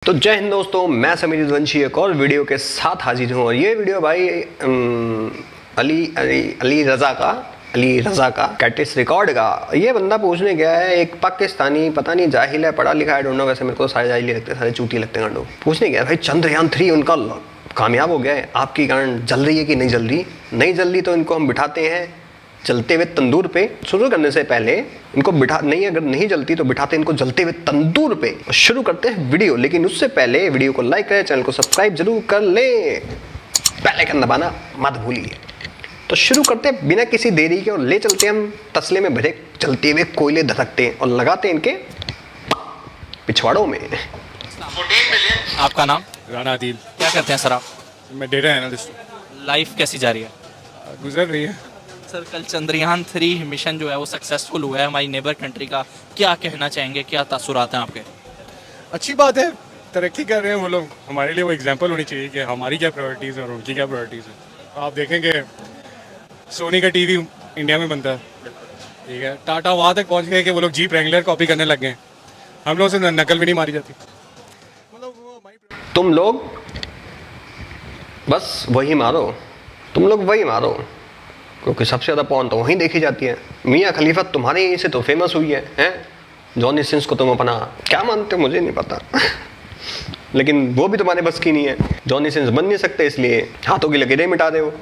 तो जय हिंद दोस्तों, मैं समीर वंशी एक और वीडियो के साथ हाजिर हूँ। और ये वीडियो भाई अली रज़ा का कैटिस रिकॉर्ड का। ये बंदा पूछने गया है, एक पाकिस्तानी पता नहीं जाहिल है, पढ़ा लिखा है, डोंट नो, वैसे मेरे को सारे जाहिल लगते हैं, सारे चूती लगते हैं गांडो। पूछने गया भाई चंद्रयान 3 उनका कामयाब हो गया है, आपकी कारण जल रही है कि नहीं जल रही? नहीं जल रही तो इनको हम बिठाते हैं जलते हुए तंदूर पे। शुरू करने से पहले इनको अगर नहीं जलती तो बिठाते इनको जलते हुए तंदूर पे। शुरू करते हैं वीडियो, लेकिन उससे पहले वीडियो को लाइक करें, चैनल को सब्सक्राइब जरूर कर लें, बेल आइकन दबाना मत भूलिए। तो शुरू करते हैं बिना किसी देरी के और ले चलते हैं हम तसले में भरे चलते हुए कोयले धधकते हैं और लगाते हैं इनके पिछवाड़ों में। आपका नाम? राना आदिल। क्या करते हैं सर आप? मैं डेटा एनालिस्ट। लाइफ कैसी जा रही है गुजर रही है। सर? कल चंद्रयान 3 मिशन जो है वो सक्सेसफुल हुआ है हमारी नेबर कंट्री का, क्या कहना चाहेंगे, क्या तासुरात हैं आपके? अच्छी बात है, तरक्की कर रहे हैं वो लोग। हमारे लिए वो एग्जांपल होनी चाहिए कि हमारी क्या प्रायोरिटीज़ है और उनकी क्या प्रायोरिटीज़ है। आप देखेंगे सोनी का टीवी इंडिया में बनता है, ठीक है, टाटा वहाँ तक पहुँच गए कि वो लोग जीप रेंगुलर कॉपी करने लग गए। हम लोग से नकल भी नहीं मारी जाती। तुम लोग बस वही मारो, तुम लोग वही मारो, क्योंकि सबसे ज़्यादा पॉन तो वहीं देखी जाती है। मियाँ खलीफा तुम्हारे यहीं से तो फेमस हुई है, हैं? जॉनी सिंस को तुम अपना क्या मानते हो मुझे नहीं पता लेकिन वो भी तुम्हारे बस की नहीं है। जॉनी सिंस बन नहीं सकते, इसलिए हाथों की लकीरें मिटा दे हो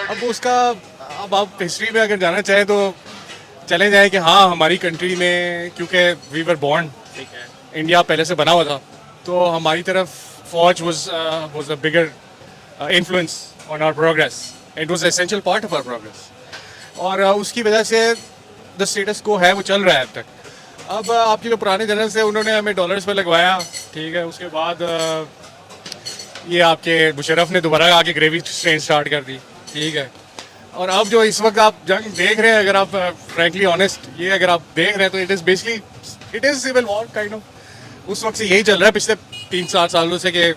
अब उसका अब आप हिस्ट्री में अगर जाना चाहें तो चले जाएँ कि हाँ हमारी कंट्री में, क्योंकि वी वर बॉर्न, इंडिया पहले से बना हुआ था, तो हमारी तरफ फौज was a bigger influence on our progress. It was an essential part of our progress. और उसकी वजह से द स्टेटस को है वो चल रहा है अब तक। अब आपके जो पुराने जनरल से उन्होंने हमें डॉलर्स पे लगवाया, ठीक है, उसके बाद ये आपके मुशर्रफ ने दोबारा आके ग्रेवी ट्रेन स्टार्ट कर दी, ठीक है। और अब जो इस वक्त आप जंग देख रहे हैं, अगर आप फ्रैंकली ऑनेस्ट ये अगर आप देख रहे हैं तो it is civil war kind of. उस वक्त से यही चल रहा है पिछले 3-4 सालों से कि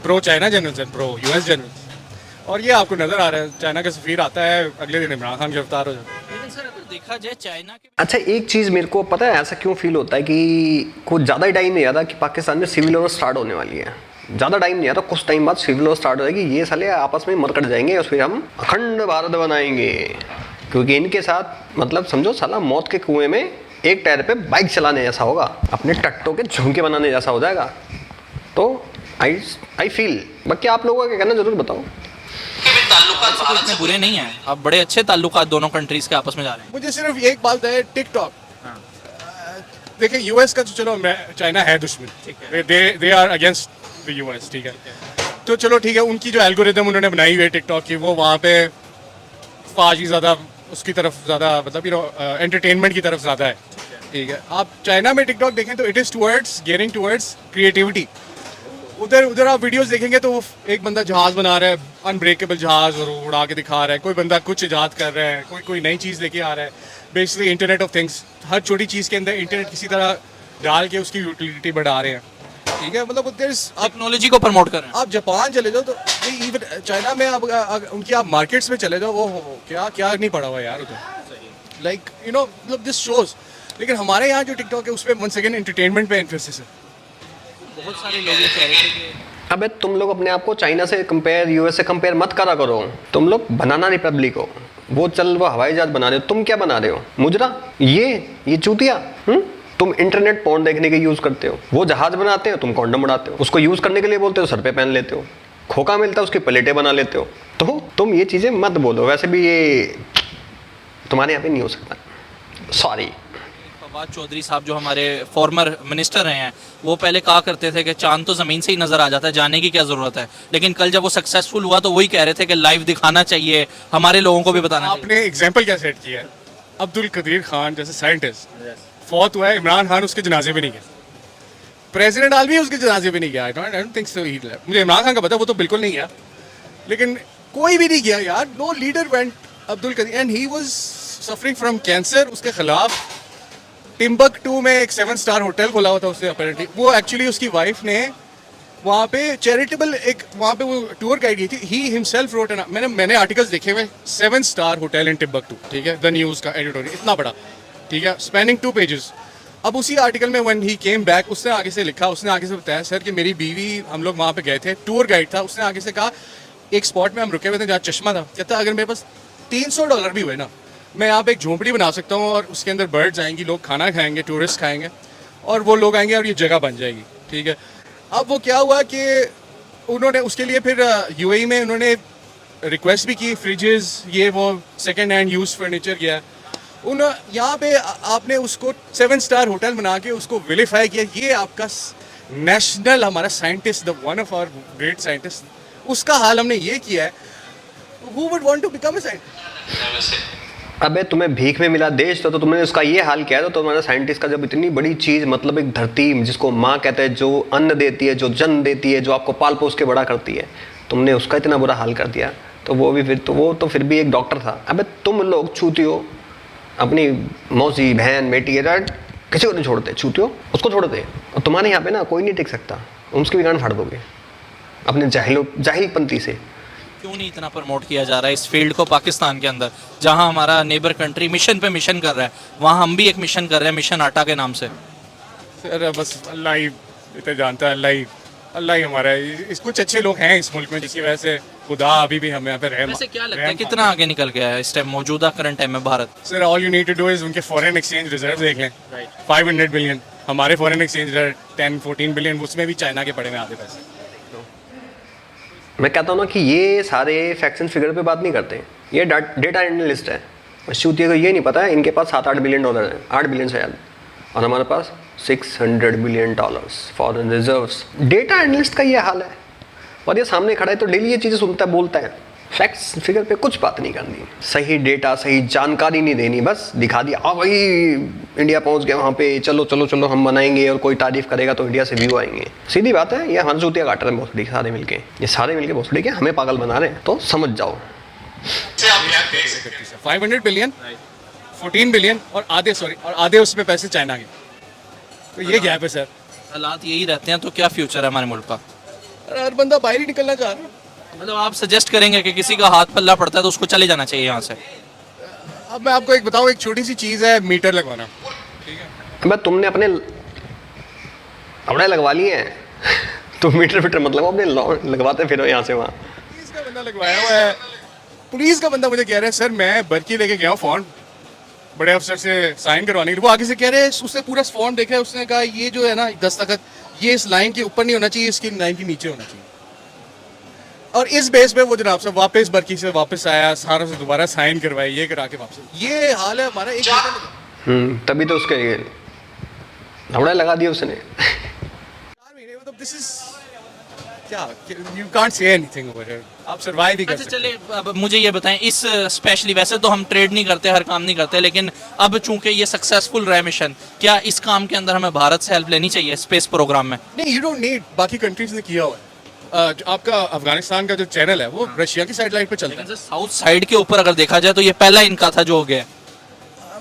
pro China generals and pro US generals. और ये आपको नजर आ रहा है, चाइना का सफीर आता है, अगले दिन इमरान खान गिरफ्तार हो जाता है। लेकिन सर अगर देखा जाए चाइना के, अच्छा एक चीज़ मेरे को पता है ऐसा क्यों फील होता है कि कुछ ज़्यादा ही टाइम नहीं आता कि पाकिस्तान में सिविल वॉर स्टार्ट होने वाली है। ज़्यादा टाइम नहीं आता, कुछ टाइम बाद सिविल वॉर स्टार्ट हो जाएगी, ये साले आपस में मर कट जाएंगे और फिर हम अखंड भारत बनाएंगे। क्योंकि इनके साथ मतलब समझो साला मौत के कुएं में एक टायर पे बाइक चलाने जैसा होगा, अपने टट्टों के झुमके बनाने जैसा हो जाएगा। तो आई फील, बाकी आप लोगों का क्या कहना जरूर बताओ। ताल्लुकात इतने बुरे नहीं हैं, अब बड़े अच्छे ताल्लुकात दोनों कंट्रीज के आपस में जा रहे हैं। मुझे सिर्फ एक बात है, टिकटॉक देखिए, यूएस का तो चलो चाइना है दुश्मन, they are against the US, ठीक है, तो चलो ठीक है, उनकी जो एल्गोरिदम उन्होंने बनाई हुई है टिकटॉक की, वो वहाँ पे फाजी ज़्यादा उसकी तरफ ज़्यादा मतलब एंटरटेनमेंट की तरफ ज़्यादा है, ठीक है। आप चाइना में टिकटॉक देखें तो it is gearing towards creativity. उधर आप वीडियोस देखेंगे तो एक बंदा जहाज बना रहा है, अनब्रेकेबल जहाज, और उड़ा के दिखा रहा है, कोई बंदा कुछ इजाद कर रहा है, कोई नई चीज़ लेके आ रहा है। बेसिकली इंटरनेट ऑफ थिंग्स, हर छोटी चीज़ के अंदर इंटरनेट किसी तरह डाल के उसकी यूटिलिटी बढ़ा रहे हैं, ठीक है। मतलब टेक्नोलॉजी को प्रमोट कर रहे हैं। आप जापान चले जाओ तो इवन चाइना में आप उनकी आप मार्केट्स में चले जाओ, वो क्या नहीं पड़ा हुआ यार उधर, लाइक मतलब दिस शोज। लेकिन हमारे यहाँ जो टिकटॉक है उस पर वन सेकेंड एंटरटेनमेंट पे एम्फेसिस है। बहुत सारे लोग ये कह रहे थे कि अबे तुम लोग अपने आप को चाइना से कंपेयर, यूएस से कंपेयर मत करा करो। तुम लोग बनाना रिपब्लिक हो, वो हवाई जहाज बना रहे हो, तुम क्या बना रहे हो? मुजरा, ये चूतिया। तुम इंटरनेट पोर्न देखने के यूज करते हो, वो जहाज बनाते हो, तुम कॉन्डम बनाते हो, उसको यूज करने के लिए बोलते हो, सर पे पहन लेते हो, खोखा मिलता है उसकी प्लेटें बना लेते हो। तो तुम ये चीजें मत बोलो, वैसे भी ये तुम्हारे यहाँ पे नहीं हो सकता, सॉरी। फवाद चौधरी साहब जो हमारे फॉर्मर मिनिस्टर रहे हैं, वो पहले कहा करते थे कि चांद तो ज़मीन से ही नज़र आ जाता है, जाने की क्या ज़रूरत है। लेकिन कल जब वो सक्सेसफुल हुआ तो वही कह रहे थे कि लाइव दिखाना चाहिए, हमारे लोगों को भी बताना चाहिए। आपने एग्जाम्पल क्या सेट किया है? अब्दुल कदीर खान जैसे साइंटिस्ट फौत हुआ है, इमरान खान उसके जनाजे में नहीं गया, प्रेसिडेंट आलमी उसके जनाजे में नहीं गया। I don't think so. मुझे इमरान खान का पता, वो तो बिल्कुल नहीं गया, लेकिन कोई भी नहीं गया यार। No leader went Abdul Qadeer and he was suffering from cancer. उसके खिलाफ टिम्बकटू में एक 7 स्टार होटल खोला हुआ था उसने अपेरेंटली। वो एक्चुअली उसकी वाइफ ने वहाँ पे चैरिटेबल एक वहाँ पे वो टूर गाइड की थी। ही हिमसेल्फ रोट एन, मैंने आर्टिकल्स देखे हुए, 7 स्टार होटल इन टिम्बकटू, ठीक है, द न्यूज़ का एडिटोरियल इतना बड़ा, ठीक है, स्पेनिंग 2 पेजेस। अब उसी आर्टिकल में व्हेन ही केम बैक उसने आगे से लिखा, उसने आगे से बताया सर कि मेरी बीवी, हम लोग वहाँ पे गए थे, टूर गाइड था, उसने आगे से कहा एक स्पॉट में हम रुके हुए थे जहाँ चश्मा था, कहता अगर मेरे पास $300 भी हुए ना, मैं यहाँ पे एक झोंपड़ी बना सकता हूँ और उसके अंदर बर्ड्स आएंगी, लोग खाना खाएंगे, टूरिस्ट खाएंगे और वो लोग आएंगे और ये जगह बन जाएगी। ठीक है, अब वो क्या हुआ कि उन्होंने उसके लिए फिर यूएई में उन्होंने रिक्वेस्ट भी की, फ्रिजेस ये वो सेकेंड हैंड यूज फर्नीचर किया, उन यहाँ पे आपने उसको 7 स्टार होटल बना के उसको विलिफाई किया, ये आपका नेशनल हमारा scientist, the one of our great scientist, उसका हाल हमने ये किया है। Who would want to become a scientist? अबे तुम्हें भीख में मिला देश तो तुमने उसका ये हाल किया, तो तुम्हारा साइंटिस्ट का जब इतनी बड़ी चीज़, मतलब एक धरती जिसको माँ कहते हैं, जो अन्न देती है, जो जन्म देती है, जो आपको पाल पोस के बड़ा करती है, तुमने उसका इतना बुरा हाल कर दिया, तो वो भी फिर भी एक डॉक्टर था। अबे तुम लोग छूती हो अपनी मौसी, बहन, बेटी, किसी को नहीं छोड़ते, छूती हो उसको छोड़ते, और तुम्हारे यहाँ पे ना कोई नहीं टिक सकता, उसकी भी गांड फाड़ दोगे अपने जाहिलपंथी से। क्यों नहीं इतना प्रमोट किया जा रहा है इस फील्ड को पाकिस्तान के अंदर, जहां हमारा नेबर कंट्री मिशन पे मिशन कर रहा है, वहां हम भी एक मिशन कर रहे हैं, मिशन आटा के नाम से। सर बस अल्लाह ही इतना जानता है, अल्लाह ही हमारा है। कुछ अच्छे लोग हैं इस मुल्क में जिसकी वजह से खुदा अभी भी हमें यहाँ पे रहम। वैसे क्या लगता है कितना आगे निकल गया है इस टाइम मौजूदा करंट टाइम में Bharat? Sir all you need to do is उनके फॉरेन एक्सचेंज रिजर्व देख लें, 500 बिलियन, हमारे फॉरेन एक्सचेंज 10-14 बिलियन, उसमें भी चाइना के पड़े में आधे पैसे। मैं कहता हूँ ना कि ये सारे फैक्ट्स एंड फिगर पे बात नहीं करते, ये डेटा एनालिस्ट है, श्रुति को ये नहीं पता है इनके पास $7-8 बिलियन है, 8 बिलियन शायद, और हमारे पास $600 billion foreign reserves. Data analyst का ये हाल है, और ये सामने खड़ा है तो डेली ये चीज़ें सुनता है, बोलता है, फैक्ट्स फिगर पे कुछ बात नहीं करनी, सही डेटा, सही जानकारी नहीं देनी, बस दिखा दिया भाई इंडिया पहुंच गया वहाँ पे, चलो चलो चलो हम बनाएंगे, और कोई तारीफ करेगा तो इंडिया से व्यू आएंगे। सीधी बात है, ये हमारे जूतिया काट रहे हैं भोसड़ी सारे मिलके, ये सारे मिलके भोसड़ी के हमें पागल बना रहे हैं, तो समझ जाओ। 500 बिलियन, 14 बिलियन और आधे उसमें पैसे चाइना के, तो ये गैप है सर। हालात यही रहते हैं तो क्या फ्यूचर है हमारे मुल्क का? हर बंदा बाहर ही निकलना चाह रहा है। मतलब आप सजेस्ट करेंगे कि किसी का हाथ पल्ला पड़ता है तो उसको चले जाना चाहिए यहाँ से? अब मैं आपको एक बताऊँ, एक छोटी सी चीज़ है मीटर लगवाना, ठीक है? बस तुमने अपने कपड़े लगवा लिए हैं तो मीटर मत लगाओ, अपने लगवाते फिरो यहाँ से वहाँ। पुलिस का बंदा लगवाया हुआ है, पुलिस का बंदा मुझे कह रहा है सर मैं बर्की लेके गया हूँ फॉर्म बड़े अफसर से साइन करवाने के, वो आगे से कह रहे हैं, उसने पूरा फॉर्म देखा है, उसने कहा ये जो है ना दस्तखत, ये इस लाइन के ऊपर नहीं होना चाहिए, इसकी लाइन के नीचे होना चाहिए। और इस बेस पे वो जनाब से वापस बर्की से वापस आया, सारों से दोबारा साइन करवाए, ये करा के वापस, ये हाल है हमारा। एक तभी तो उसके कपड़े लगा दिए उसने 4 महीने, मतलब दिस इज क्या, you can't say anything over here, आप सर्वाइव ही कर अच्छा सकते चलिए, अब मुझे ये बताएं, इस स्पेशली वैसे तो हम ट्रेड नहीं करते, हर काम नहीं करते, लेकिन अब चूंकि ये सक्सेसफुल रहा मिशन, क्या इस काम के अंदर हमें भारत से हेल्प लेनी चाहिए स्पेस प्रोग्राम में? नहीं, यू डोंट नीड, बाकी कंट्रीज ने किया हुआ है। आपका अफगानिस्तान का जो चैनल है वो रशिया की सैटेलाइट पे चलता है। साउथ साइड के ऊपर अगर देखा जाए तो ये पहला इनका था जो हो गया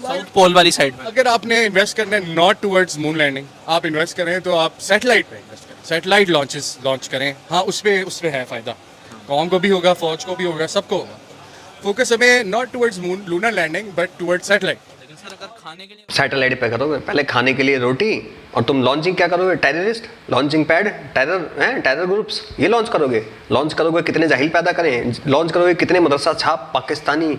साउथ पोल वाली साइड में। अगर आपने इन्वेस्ट करना है नॉट टुवर्ड्स मून लैंडिंग, आप इन्वेस्ट करें तो आप सैटेलाइट पे इन्वेस्ट करें, सैटेलाइट लॉन्च करें। हाँ, उस पे है फायदा, कौम को भी होगा, फौज को भी होगा, सबको होगा। फोकस हमें not towards moon lunar landing but towards satellite. लेकिन सर अगर खाने के लिए सैटेलाइट पे करोगे, पहले खाने के लिए रोटी, और तुम लॉन्चिंग क्या करोगे? Terrorist launching pad, terror groups, ये लॉन्च करोगे कितने जाहिल पैदा करें, लॉन्च करोगे कितने मदरसा छाप पाकिस्तानी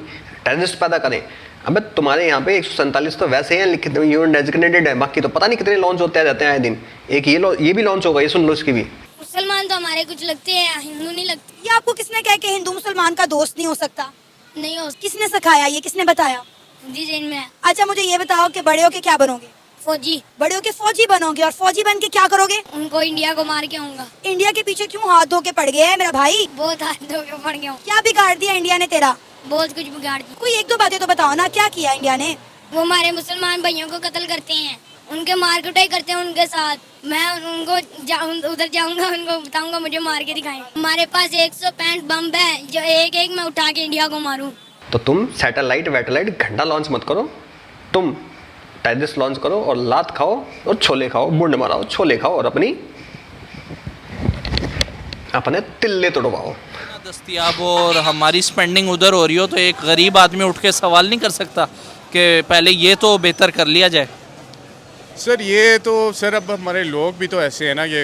टेररिस्ट पैदा करें। अबे तुम्हारे यहाँ पे 147 तो वैसे हैं लिखित यूएन डेजिग्नेटेड है, बाकी तो पता नहीं कितने लॉन्च होते रहते हैं आए दिन। एक ये भी लॉन्च होगा, ये सुन लो इसकी भी। मुसलमान तो हमारे कुछ लगते हैं, हिंदू नहीं लगते। ये आपको किसने कहा कि हिंदू मुसलमान का दोस्त नहीं हो सकता? नहीं हो किसने सिखाया, ये किसने बताया? जी जैन में है। अच्छा मुझे ये बताओ कि बड़े होके क्या बनोगे? फौजी। बड़े होके फौजी बनोगे, और फौजी बन के क्या करोगे? उनको इंडिया को मार के आऊंगा। इंडिया के पीछे क्यों हाथ धो के पड़ गए है मेरा भाई? बहुत हाथ धो के पड़ गया हूँ। क्या बिगाड़ दिया इंडिया ने तेरा? बहुत कुछ बिगाड़ दिया। कोई 1-2 बातें तो बताओ ना, क्या किया इंडिया ने? वो हमारे मुसलमान भाइयों को कत्ल करते हैं, उनके मार कुटाई करते हैं उनके साथ। मैं उनको उधर जाऊंगा, उनको बताऊंगा मुझे मार के दिखाएं। हमारे पास 165 बम है जो एक मैं उठा के इंडिया को मारूं। तो तुम सैटेलाइट वेटेलाइट घंटा लॉन्च मत करो, तुम टेररिस्ट लॉन्च करो और लात खाओ और छोले खाओ, बुंड माराओ, छोले खाओ और अपने तिल्ले तोड़वाओ। दस्तयाब और हमारी स्पेंडिंग उधर हो रही हो तो एक गरीब आदमी उठ के सवाल नहीं कर सकता कि पहले ये तो बेहतर कर लिया जाए। सर ये तो सर अब हमारे लोग भी तो ऐसे हैं ना कि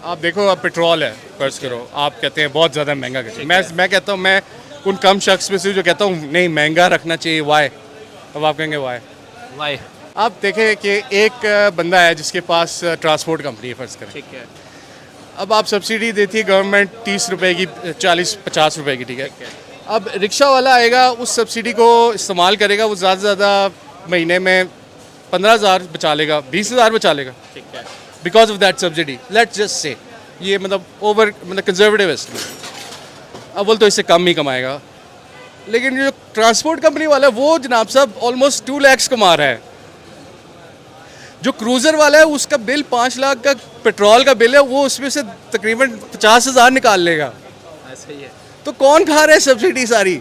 आप देखो अब पेट्रोल है, फर्ज करो आप कहते हैं बहुत ज़्यादा महंगा कर मैं कहता हूँ, मैं उन कम शख्स में से जो कहता हूँ नहीं महंगा रखना चाहिए। वाई? अब आप कहेंगे वाई? आप देखें कि एक बंदा है जिसके पास ट्रांसपोर्ट कंपनी है, फ़र्ज़ करें, ठीक है। अब आप सब्सिडी देती है गवर्नमेंट 30 रुपए की, 40-50 रुपए की, ठीक है। अब रिक्शा वाला आएगा, उस सब्सिडी को इस्तेमाल करेगा, वो ज़्यादा से ज़्यादा महीने में 15,000 बचा लेगा, 20,000 बचा लेगा, ठीक है, because of that subsidy. Let's just say ये मतलब कंजर्वेटिव एस्टिमेट, अव्वल तो इससे कम ही कमाएगा। लेकिन जो ट्रांसपोर्ट कंपनी वाला है वो जनाब साहब ऑलमोस्ट 2 लाख कमा रहा है। जो क्रूज़र वाला है उसका बिल 5 लाख का पेट्रोल का बिल है, वो उसमें से तकरीबन 50,000 निकाल लेगा। ऐसे ही है। तो कौन खा रहा है सब्सिडी सारी?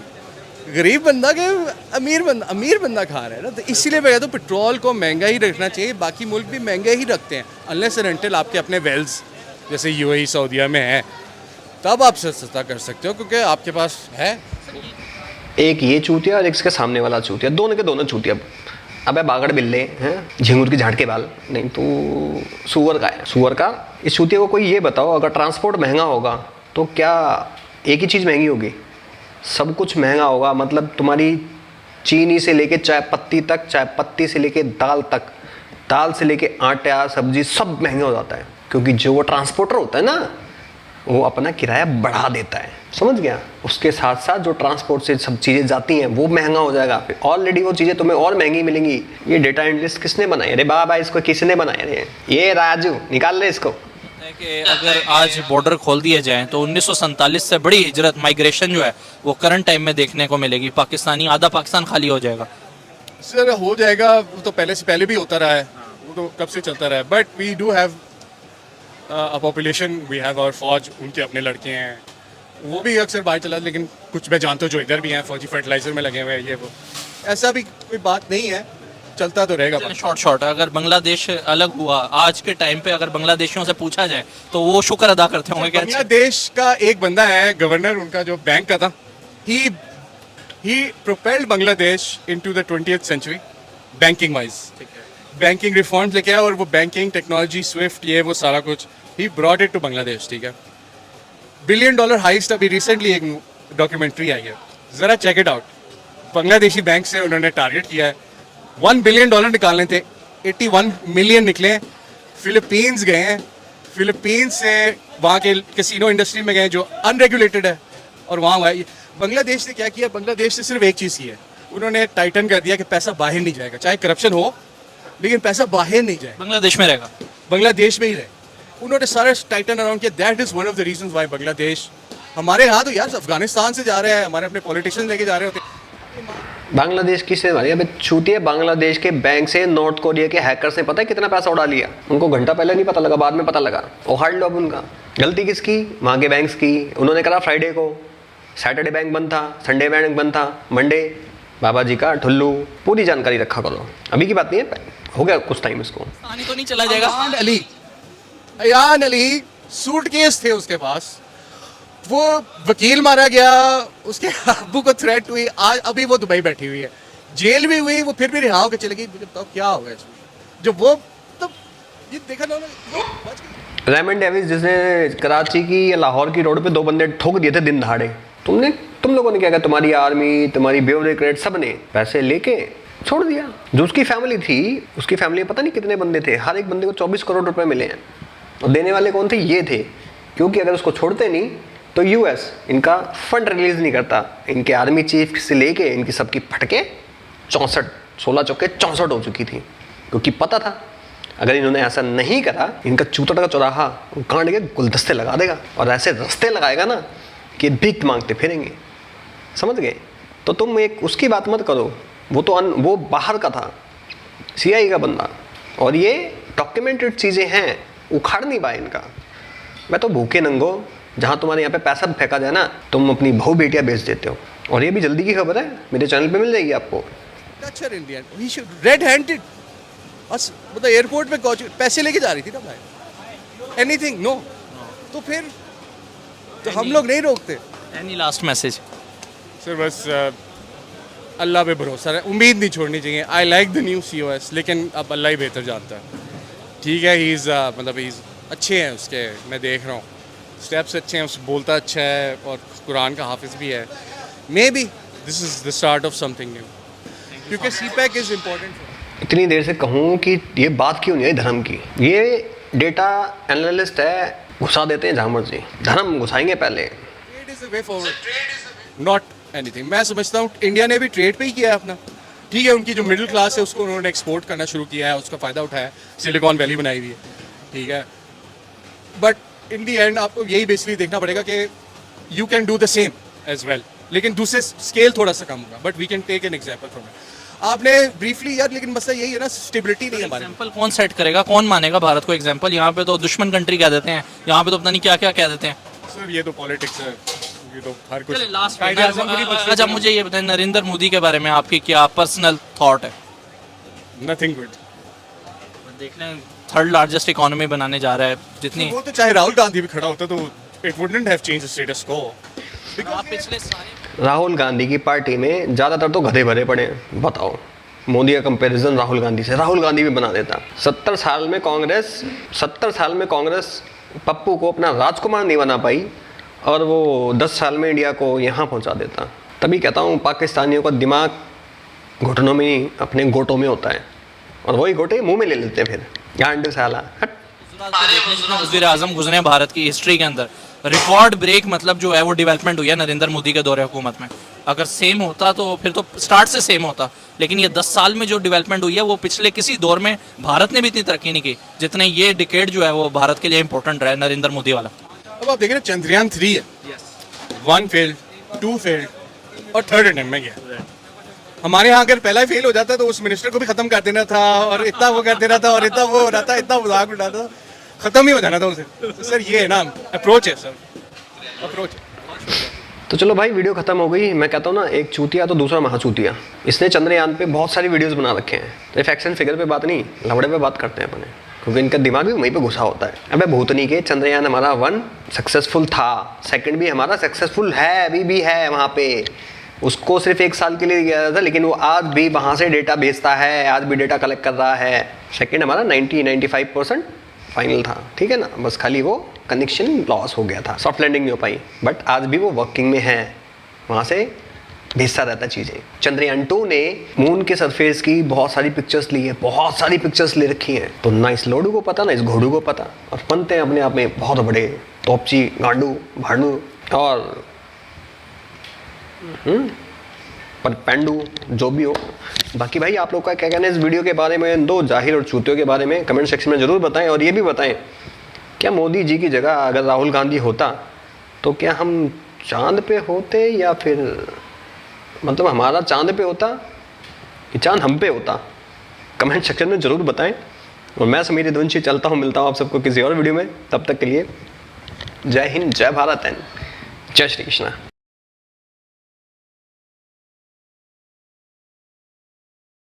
गरीब बंदा के अमीर बंदा खा रहा है ना। तो इसीलिए मैं कहता हूँ पेट्रोल को महंगा ही रखना चाहिए। बाकी मुल्क भी महंगे ही रखते हैं, अनलेस एंड अनटिल आपके अपने वेल्स जैसे यूएई सऊदीया में है, तब आप सस्ता कर सकते हो क्योंकि आपके पास है। एक ये चूतिया और एक इसके सामने वाला चूतिया, दोनों के दोनों चूतिया। अबे बागड़ बिल्ले हैं, झिंगुर की झाड़ के बाल, नहीं तो सुअर का है, सुअर का। इस चूतिया को कोई ये बताओ, अगर ट्रांसपोर्ट महंगा होगा तो क्या एक ही चीज़ महंगी होगी? सब कुछ महंगा होगा। मतलब तुम्हारी चीनी से लेके चाय पत्ती तक, चाय पत्ती से लेके दाल तक, दाल से लेके आटा सब्जी सब महंगा हो जाता है, क्योंकि जो वो ट्रांसपोर्टर होता है ना वो अपना किराया बढ़ा देता है, समझ गया? उसके साथ साथ जो ट्रांसपोर्ट से सब चीज़ें जाती हैं वो महंगा हो जाएगा, फिर ऑलरेडी वो चीज़ें तुम्हें और महंगी मिलेंगी। ये डेटा एनालिस्ट किसने बनाए? अरे बाबा इसको किसने बनाए? रे ये राजू निकाल ले इसको। कि अगर आज बॉर्डर खोल दिए जाएं तो 1947 से बड़ी हिजरत माइग्रेशन जो है वो करंट टाइम में देखने को मिलेगी। पाकिस्तानी आधा पाकिस्तान खाली हो जाएगा। सर हो जाएगा, वो तो पहले से पहले भी होता रहा है, वो तो कब से चलता रहा है। But we do have a population, we have और फौज, उनके अपने लड़के हैं, वो भी अक्सर बाहर चला। लेकिन कुछ मैं जानता हूँ जो इधर भी हैं, फौजी फर्टिलाइजर में लगे हुए हैं, ये वो ऐसा भी कोई बात नहीं है, चलता तो रहेगा। शॉर्ट अगर बांग्लादेश अलग हुआ आज के टाइम पे, अगर बांग्लादेशियों से पूछा जाए तो वो शुक्र अदा करते होंगे। बांग्लादेश का एक बंदा है गवर्नर उनका जो बैंक का था, ही propelled Bangladesh into the 20th century banking wise. Banking reforms लेके आया और वो बैंकिंग टेक्नोलॉजी स्विफ्ट ये वो सारा कुछ ही ब्रॉट इट टू बांग्लादेश, ठीक है। $1 बिलियन हाइस्ट अभी रिसेंटली एक डॉक्यूमेंट्री आई है, ज़रा check it out. Bangladeshi bank से उन्होंने टारगेट किया है $1 बिलियन निकालने थे, 81 मिलियन निकले। फिलीपींस गए हैं, फिलीपींस से वहाँ के कैसीनो इंडस्ट्री में गए जो अनरेगुलेटेड है और वहाँ हुआ। बांग्लादेश ने क्या किया? बांग्लादेश ने सिर्फ एक चीज़ की है, उन्होंने टाइटन कर दिया कि पैसा बाहर नहीं जाएगा, चाहे करप्शन हो लेकिन पैसा बाहर नहीं जाएगा, बांग्लादेश में रहेगा, बांग्लादेश में ही रहे। उन्होंने सारा टाइटन अराउंड किया। That is one of the reasons why Bangladesh हमारे यहाँ तो यार अफगानिस्तान से जा रहे हैं, हमारे अपने पॉलिटिशियन लेके जा रहे होते। बांग्लादेश किससे मारी? अबे छूतिए, बांग्लादेश के बैंक से नॉर्थ कोरिया के हैकर्स ने पता है कितना पैसा उड़ा लिया? उनको घंटा पहले नहीं पता लगा, बाद में पता लगा। उखाड़ लो अब उनका। गलती किसकी? वहाँ के बैंक्स की। उन्होंने करा फ्राइडे को, सैटरडे बैंक बंद था, संडे बैंक बंद था, मंडे बाबा जी का ठुल्लू। पूरी जानकारी रखा करो, अभी की बात नहीं है, हो गया कुछ टाइम इसको। पानी तो नहीं चला जाएगा। अयान अली सूटकेस थे उसके पास, वो वकील मारा गया, उसके अब्बू को थ्रेट हुई, आज अभी वो दुबई बैठी हुई है, जेल भी हुई, वो फिर भी रिहा होकर चली गई। मुझे बताओ क्या होगा इसमें? जब वो तब ये देखा ना, वो बच गई। रेमंड डेविस जिसने कराची की या लाहौर की रोड पे 2 बंदे ठोक दिए थे दिन दहाड़े, तुम लोगों ने क्या किया? तुम्हारी आर्मी, तुम्हारी ब्यूरोक्रेट सब ने पैसे लेके छोड़ दिया। जो उसकी फैमिली थी, उसकी फैमिली में पता नहीं कितने बंदे थे, हर एक बंदे को 24 करोड़ रुपए मिले हैं। और देने वाले कौन थे? ये थे, क्योंकि अगर उसको छोड़ते नहीं तो यूएस इनका फंड रिलीज नहीं करता। इनके आर्मी चीफ से लेके इनकी सबकी फटके 16 चौके 64 हो चुकी थी, क्योंकि पता था अगर इन्होंने ऐसा नहीं करा, इनका चूतड़ का चौराहा कांड के गुलदस्ते लगा देगा और ऐसे रास्ते लगाएगा ना कि भीख मांगते फिरेंगे, समझ गए? तो तुम एक उसकी बात मत करो, वो तो वो बाहर का था, सीआई का बंदा, और ये डॉक्यूमेंटेड चीज़ें हैं, उखाड़ नहीं पाए इनका। मैं तो भूखे नंगो, जहाँ तुम्हारे यहाँ पे पैसा फेंका जाए ना, तुम अपनी बहू बेटियाँ बेच देते हो। और ये भी जल्दी की खबर है, मेरे चैनल पे मिल जाएगी आपको। रेड हैंडेड मतलब एयरपोर्ट पे पैसे लेके जा रही थी ना भाई, एनीथिंग नो, तो फिर तो हम लोग नहीं रोकते। Any last message? सर बस अल्लाह पे भरोसा है, उम्मीद नहीं छोड़नी चाहिए। I like the new COS, लेकिन अब अल्लाह ही बेहतर जानता है। ठीक है, ही इज़ मतलब ही अच्छे हैं उसके, मैं देख रहा हूँ स्टेप्स अच्छे हैं, उस बोलता अच्छा है और कुरान का हाफिज़ भी है। May be this is the start of something new, क्योंकि CPAC इज़ इम्पोर्टेंट। इतनी देर से कहूँ कि ये बात क्यों नहीं है धर्म की। ये डेटा एनालिस्ट है, घुसा देते हैं जहाँ मर्जी, धर्म घुसाएंगे पहले। Trade is the way forward, not anything. मैं समझता हूँ इंडिया ने भी ट्रेड पे ही किया है अपना। ठीक है, उनकी जो मिडिल क्लास है उसको उन्होंने एक्सपोर्ट करना शुरू किया है, उसका फ़ायदा उठाया, सिलिकॉन वैली बनाई हुई है। ठीक है, बट इन दी एंड आपको यही बेसिकली देखना पड़ेगा कि you can do the same as well, लेकिन दूसरे स्केल थोड़ा सा कम होगा। But we can take an example from it. आपने ब्रीफली यार, लेकिन मसला यही है ना, स्टेबिलिटी नहीं है हमारे। एग्जाम्पल कौन सेट करेगा, कौन मानेगा भारत को एग्जाम्पल? यहाँ पे तो दुश्मन कंट्री कह देते हैं, यहाँ पे तो पता नहीं क्या क्या कह देते हैं। सर ये तो पॉलिटिक्स है, ये तो हर कुछ। चलिए लास्ट कायदे-ए-आज़म अच्छा मुझे ये बताएं, नरेंद्र मोदी के बारे में आपकी क्या पर्सनल थॉट है? Nothing good. देख लें, थर्ड लार्जेस्ट इकोनॉमी बनाने जा रहा है, जितनी वो तो चाहे राहुल गांधी भी खड़ा होता तो it wouldn't have change the status को। आप पिछले सारे राहुल गांधी की पार्टी में ज़्यादातर तो गधे भरे पड़े हैं। बताओ, मोदी का कंपैरिजन राहुल गांधी से, राहुल गांधी भी बना देता। 70 साल में कांग्रेस पप्पू को अपना राजकुमार नहीं बना पाई, और वो 10 साल में इंडिया को यहाँ पहुँचा देता। तभी कहता हूँ पाकिस्तानियों का दिमाग घुटनों में नहीं, अपने गोटों में होता है, और वही गोटे मुंह में ले लेते हैं फिर। गांड साला हट। वज़ीर आज़म गुजरे हैं भारत की हिस्ट्री के अंदर, रिकॉर्ड ब्रेक मतलब जो है वो डेवलपमेंट हुई है नरेंद्र मोदी के दौरे हुकूमत में। अगर सेम होता तो फिर तो स्टार्ट से सेम होता, लेकिन ये 10 साल में जो डेवलपमेंट हुई है वो पिछले किसी दौर में भारत ने भी इतनी तरक्की नहीं की जितने ये डिकेड जो है वो भारत के लिए इंपॉर्टेंट रहा है, नरेंद्र मोदी वाला। अब आप देखें ना, चंद्रयान 3 है, 1 फेल्ड, 2 फेल्ड और 3rd अटेम्प्ट में गया। हमारे यहाँ अगर पहला ही फेल हो जाता तो उस मिनिस्टर को भी खत्म कर देना था, और इतना वो कर देना था, और इतना वो हो रहा था, इतना मजाक उड़ाता था, खत्म ही हो जाना था उसे। तो सर ये है ना, अप्रोच है सर, अप्रोच है। तो चलो भाई, वीडियो खत्म हो गई। मैं कहता हूँ ना, एक चूतिया तो दूसरा महाचूतिया। इसने चंद्रयान पे बहुत सारी वीडियोस बना रखे हैं, तो फैक्ट्स एंड फिगर पे बात नहीं, लवड़े पे बात करते हैं अपने, क्योंकि इनका दिमाग भी वहीं पे घुसा होता है। अबे भूतनी के, चंद्रयान हमारा 1 सक्सेसफुल था, 2nd भी हमारा सक्सेसफुल है, अभी भी है वहाँ पे। उसको सिर्फ 1 साल के लिए गया था, लेकिन वो आज भी वहाँ से डेटा भेजता है, आज भी डेटा कलेक्ट कर रहा है। 2nd हमारा 90-95% फाइनल था, ठीक है ना, बस खाली वो कनेक्शन लॉस हो गया था, सॉफ्ट लैंडिंग नहीं हो पाई, बट आज भी वो वर्किंग में है, वहाँ से भेजता रहता चीज़ें। चंद्रयान 2 ने मून के सरफेस की बहुत सारी पिक्चर्स ली है, बहुत सारी पिक्चर्स ले रखी हैं, तो ना इस लोडू को पता ना इस घोड़ू को पता, और बनते हैं अपने आप में बहुत बड़े तोपची, गांडू, भांडू और पर पेंडू, जो भी हो। बाकी भाई आप लोग का क्या कहना है इस वीडियो के बारे में, दो जाहिर और चूतियों के बारे में कमेंट सेक्शन में ज़रूर बताएं, और ये भी बताएं क्या मोदी जी की जगह अगर राहुल गांधी होता तो क्या हम चांद पे होते, या फिर मतलब हमारा चांद पे होता कि चांद हम पे होता? कमेंट सेक्शन में ज़रूर बताएं। और मैं समीर यदुवंशी चलता हूँ, मिलता हूँ आप सबको किसी और वीडियो में। तब तक के लिए जय हिंद, जय भारत एंड जय श्री कृष्णा।